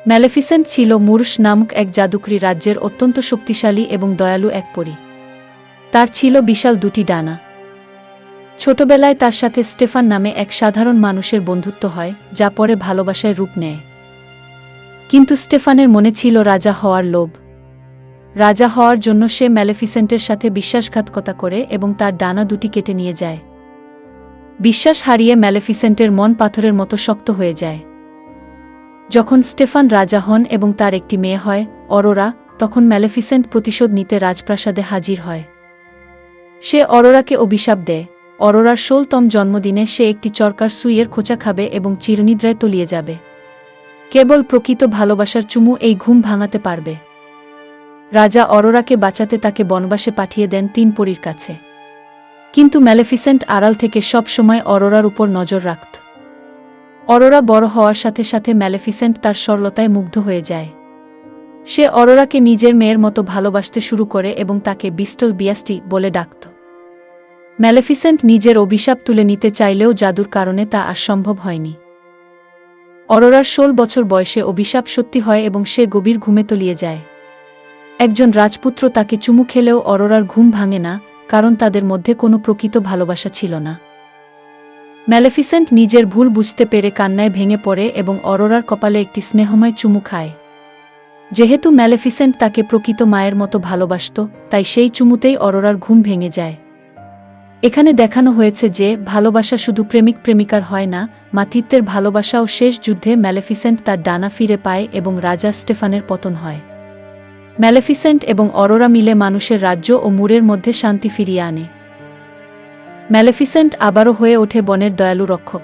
ম্যালেফিসেন্ট ছিল মুরশ নামক এক জাদুকরী রাজ্যের অত্যন্ত শক্তিশালী এবং দয়ালু এক পরী। তার ছিল বিশাল দুটি ডানা। ছোটবেলায় তার সাথে স্টেফান নামে এক সাধারণ মানুষের বন্ধুত্ব হয়, যা পরে ভালোবাসায় রূপ নেয়। কিন্তু স্টেফানের মনে ছিল রাজা হওয়ার লোভ। রাজা হওয়ার জন্য সে ম্যালেফিসেন্টের সাথে বিশ্বাসঘাতকতা করে এবং তার ডানা দুটি কেটে নিয়ে যায়। বিশ্বাস হারিয়ে ম্যালেফিসেন্টের মন পাথরের মতো শক্ত হয়ে যায়। যখন স্টেফান রাজা হন এবং তার একটি মেয়ে হয়, অরোরা, তখন ম্যালেফিসেন্ট প্রতিশোধ নিতে রাজপ্রাসাদে হাজির হয়। সে অরোরাকে অভিশাপ দেয়। অরোরার ১৬তম জন্মদিনে সে একটি চরকার সুইয়ের খোঁচা খাবে এবং চিরনিদ্রায় তলিয়ে যাবে। কেবল প্রকৃত ভালোবাসার চুমু এই ঘুম ভাঙাতে পারবে। রাজা অরোরাকে বাঁচাতে তাকে বনবাসে পাঠিয়ে দেন ৩ পরীর কাছে। কিন্তু ম্যালেফিসেন্ট আড়াল থেকে সব সময় অরোরার উপর নজর রাখত। অরোরা বড় হওয়ার সাথে সাথে ম্যালেফিসেন্ট তার সরলতায় মুগ্ধ হয়ে যায়। সে অরোরাকে নিজের মেয়ের মতো ভালোবাসতে শুরু করে এবং তাকে বিস্টল বিয়াস্টি বলে ডাকত। ম্যালেফিসেন্ট নিজের অভিশাপ তুলে নিতে চাইলেও জাদুর কারণে তা আর সম্ভব হয়নি। অরোরার ১৬ বছর বয়সে অভিশাপ সত্যি হয় এবং সে গভীর ঘুমে তলিয়ে যায়। একজন রাজপুত্র তাকে চুমু খেলেও অরোরার ঘুম ভাঙে না, কারণ তাদের মধ্যে কোনো প্রকৃত ভালোবাসা ছিল না। ম্যালেফিসেন্ট নিজের ভুল বুঝতে পেরে কান্নায় ভেঙে পড়ে এবং অরোরার কপালে একটি স্নেহময় চুমু খায়। যেহেতু ম্যালেফিসেন্ট তাকে প্রকৃত মায়ের মতো ভালোবাসত, তাই সেই চুমুতেই অরোরার ঘুম ভেঙে যায়। এখানে দেখানো হয়েছে যে ভালোবাসা শুধু প্রেমিক প্রেমিকার হয় না, মাতৃত্বের ভালোবাসাও। শেষ যুদ্ধে ম্যালেফিসেন্ট তার ডানা ফিরে পায় এবং রাজা স্টেফানের পতন হয়। ম্যালেফিসেন্ট এবং অরোরা মিলে মানুষের রাজ্য ও মুরের মধ্যে শান্তি ফিরিয়ে আনে। ম্যালেফিসেন্ট আবারও হয়ে ওঠে বনের দয়ালু রক্ষক।